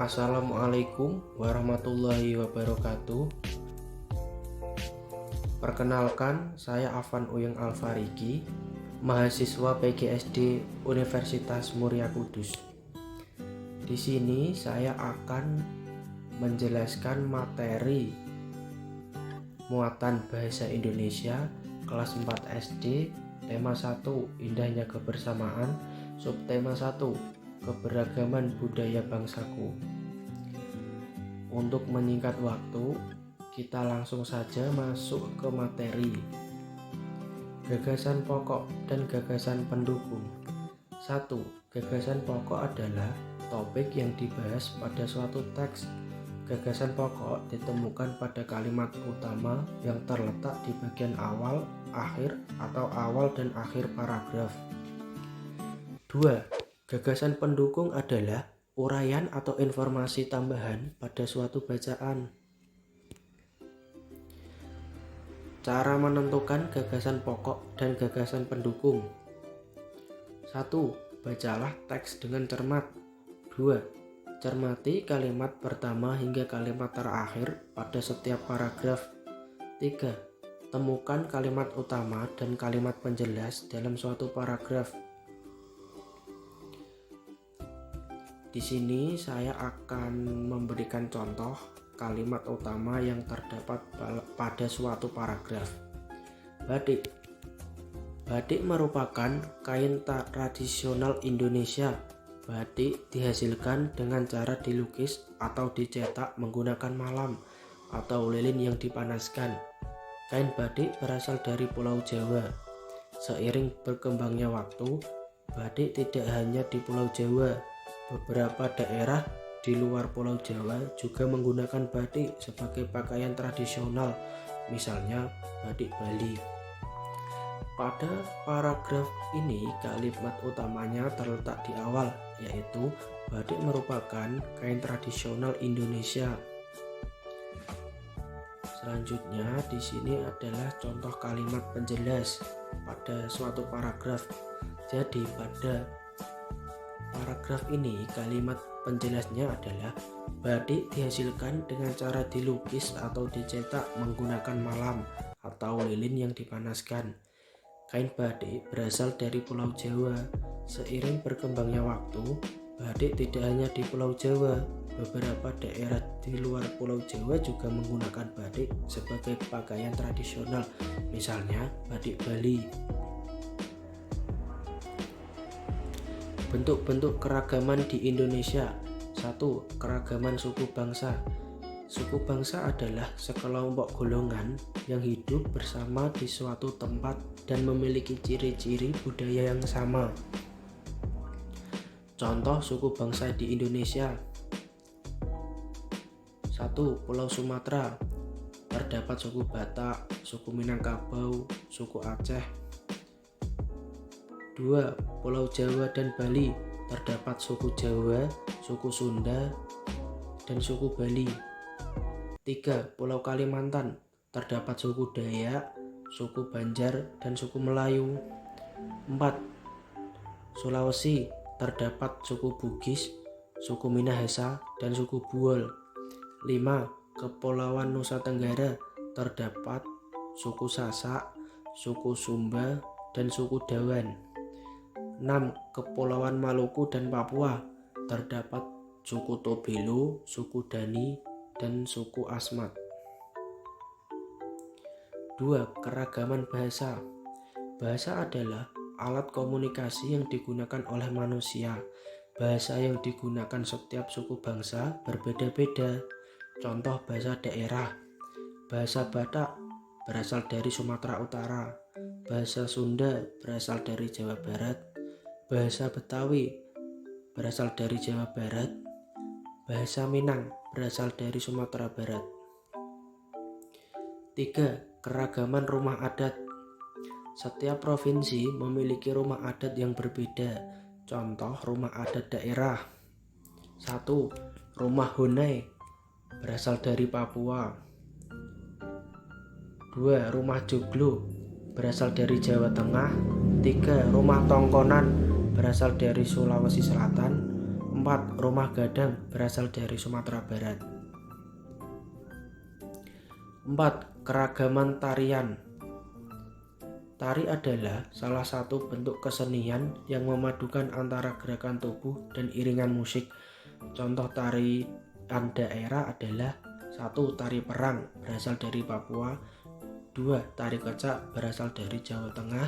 Assalamualaikum warahmatullahi wabarakatuh. Perkenalkan, saya Afan Uyeng Alfariki, mahasiswa PGSD Universitas Muria Kudus. Di sini saya akan menjelaskan materi muatan bahasa Indonesia kelas 4 SD, tema 1 Indahnya Kebersamaan, subtema 1 Keberagaman Budaya Bangsaku. Untuk menyingkat waktu, kita langsung saja masuk ke materi. Gagasan pokok dan gagasan pendukung. 1. Gagasan pokok adalah topik yang dibahas pada suatu teks. Gagasan pokok ditemukan pada kalimat utama yang terletak di bagian awal, akhir, atau awal dan akhir paragraf. 2. Gagasan pendukung adalah uraian atau informasi tambahan pada suatu bacaan. Cara menentukan gagasan pokok dan gagasan pendukung. 1. Bacalah teks dengan cermat. 2. Cermati kalimat pertama hingga kalimat terakhir pada setiap paragraf. 3. Temukan kalimat utama dan kalimat penjelas dalam suatu paragraf. Di sini saya akan memberikan contoh kalimat utama yang terdapat pada suatu paragraf. Batik. Batik merupakan kain tradisional Indonesia. Batik dihasilkan dengan cara dilukis atau dicetak menggunakan malam atau lilin yang dipanaskan. Kain batik berasal dari Pulau Jawa. Seiring berkembangnya waktu, batik tidak hanya di Pulau Jawa. Beberapa daerah di luar Pulau Jawa juga menggunakan batik sebagai pakaian tradisional, misalnya batik Bali. Pada paragraf ini kalimat utamanya terletak di awal, yaitu batik merupakan kain tradisional Indonesia. Selanjutnya di sini adalah contoh kalimat penjelas pada suatu paragraf. Jadi pada paragraf ini kalimat penjelasnya adalah batik dihasilkan dengan cara dilukis atau dicetak menggunakan malam atau lilin yang dipanaskan. Kain batik berasal dari Pulau Jawa. Seiring berkembangnya waktu, batik tidak hanya di Pulau Jawa. Beberapa daerah di luar Pulau Jawa juga menggunakan batik sebagai pakaian tradisional, misalnya batik Bali. Bentuk-bentuk keragaman di Indonesia. 1. Keragaman suku bangsa. Suku bangsa adalah sekelompok golongan yang hidup bersama di suatu tempat dan memiliki ciri-ciri budaya yang sama. Contoh suku bangsa di Indonesia. 1. Pulau Sumatera. Terdapat suku Batak, suku Minangkabau, suku Aceh. 2. Pulau Jawa dan Bali. Terdapat suku Jawa, suku Sunda, dan suku Bali. 3. Pulau Kalimantan. Terdapat suku Dayak, suku Banjar, dan suku Melayu. 4. Sulawesi. Terdapat suku Bugis, suku Minahasa, dan suku Buol. 5. Kepulauan Nusa Tenggara. Terdapat suku Sasak, suku Sumba, dan suku Dawan. 6. Kepulauan Maluku dan Papua. Terdapat suku Tobelo, suku Dani, dan suku Asmat. 2. Keragaman bahasa. Bahasa adalah alat komunikasi yang digunakan oleh manusia. Bahasa yang digunakan setiap suku bangsa berbeda-beda. Contoh bahasa daerah. Bahasa Batak berasal dari Sumatera Utara. Bahasa Sunda berasal dari Jawa Barat. Bahasa Betawi berasal dari Jawa Barat. Bahasa Minang berasal dari Sumatera Barat. 3. Keragaman rumah adat. Setiap provinsi memiliki rumah adat yang berbeda. Contoh rumah adat daerah. 1. Rumah Honai berasal dari Papua. 2. Rumah Joglo berasal dari Jawa Tengah. 3. Rumah Tongkonan berasal dari Sulawesi Selatan. 4. Rumah gadang berasal dari Sumatera Barat. 4. Keragaman tarian. Tari adalah salah satu bentuk kesenian yang memadukan antara gerakan tubuh dan iringan musik. Contoh tarian daerah adalah 1. Tari perang berasal dari Papua. 2. Tari kecak berasal dari Jawa Tengah.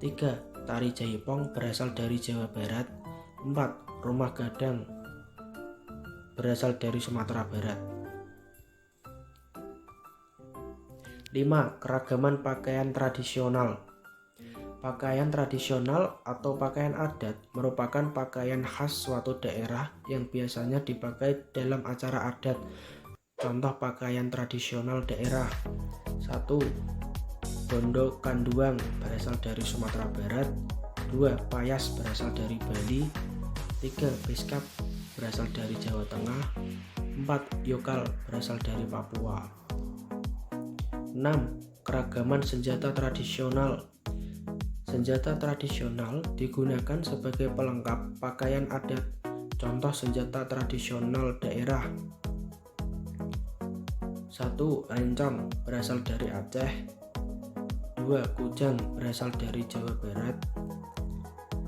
3. Tari jaipong berasal dari Jawa Barat. 4. Rumah gadang berasal dari Sumatera Barat. 5. Keragaman pakaian tradisional. Pakaian tradisional atau pakaian adat merupakan pakaian khas suatu daerah yang biasanya dipakai dalam acara adat. Contoh pakaian tradisional daerah: 1. Bondo Kanduang berasal dari Sumatera Barat. 2. Payas berasal dari Bali. 3. Beskap berasal dari Jawa Tengah. 4. Yokal berasal dari Papua. 6. Keragaman senjata tradisional. Senjata tradisional digunakan sebagai pelengkap pakaian adat. Contoh senjata tradisional daerah: 1. Rencong berasal dari Aceh. 2. Kujang berasal dari Jawa Barat.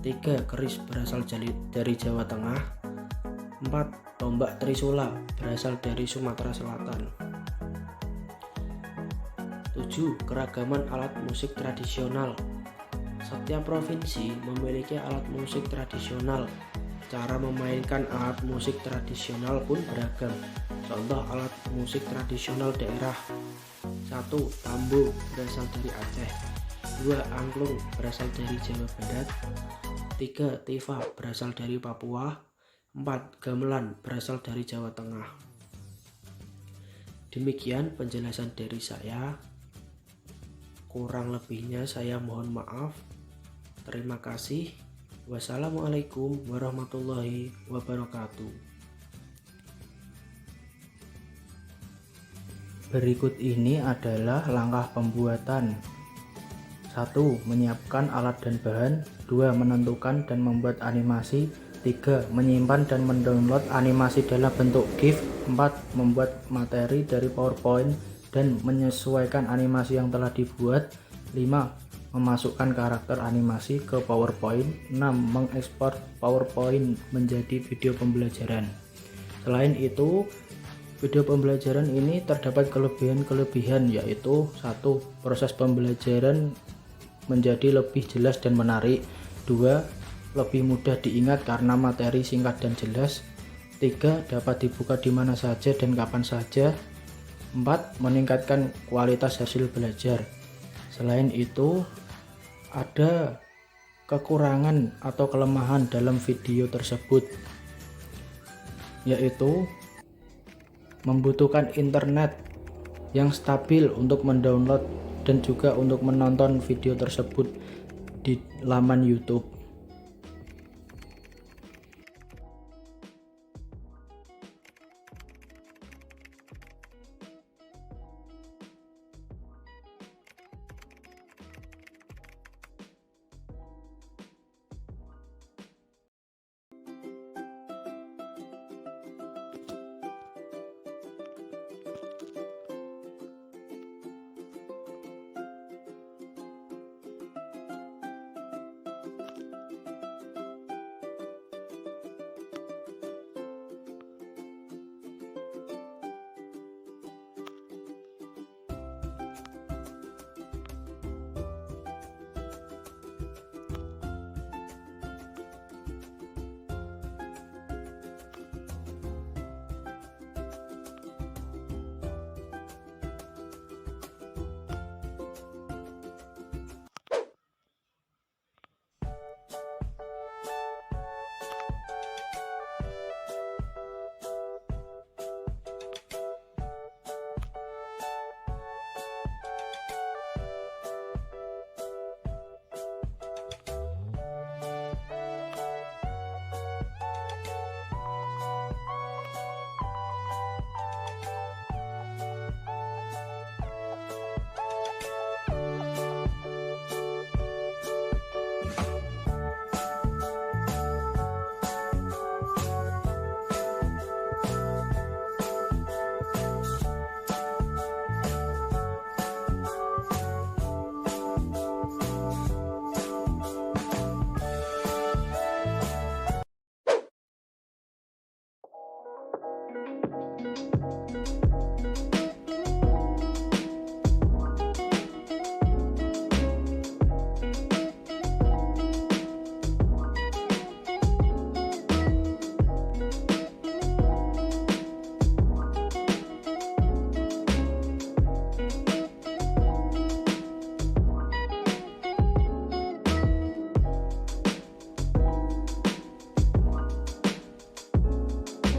3. Keris berasal dari Jawa Tengah. 4. Tombak Trisula berasal dari Sumatera Selatan. 7. Keragaman alat musik tradisional. Setiap provinsi memiliki alat musik tradisional. Cara memainkan alat musik tradisional pun beragam. Contoh alat musik tradisional daerah: 1. Tambo berasal dari Aceh. 2. Angklung berasal dari Jawa Barat. 3. Tifa berasal dari Papua. 4. Gamelan berasal dari Jawa Tengah. Demikian penjelasan dari saya. Kurang lebihnya saya mohon maaf. Terima kasih. Wassalamualaikum warahmatullahi wabarakatuh. Berikut ini adalah langkah pembuatan. 1. Menyiapkan alat dan bahan. 2. Menentukan dan membuat animasi. 3. Menyimpan dan mendownload animasi dalam bentuk GIF. 4. Membuat materi dari PowerPoint dan menyesuaikan animasi yang telah dibuat. 5. Memasukkan karakter animasi ke PowerPoint. 6. Mengekspor PowerPoint menjadi video pembelajaran. Selain itu, video pembelajaran ini terdapat kelebihan-kelebihan, yaitu 1. Proses pembelajaran menjadi lebih jelas dan menarik. 2. Lebih mudah diingat karena materi singkat dan jelas. 3. Dapat dibuka di mana saja dan kapan saja. 4. Meningkatkan kualitas hasil belajar. Selain itu, ada kekurangan atau kelemahan dalam video tersebut, yaitu membutuhkan internet yang stabil untuk mendownload dan juga untuk menonton video tersebut di laman YouTube.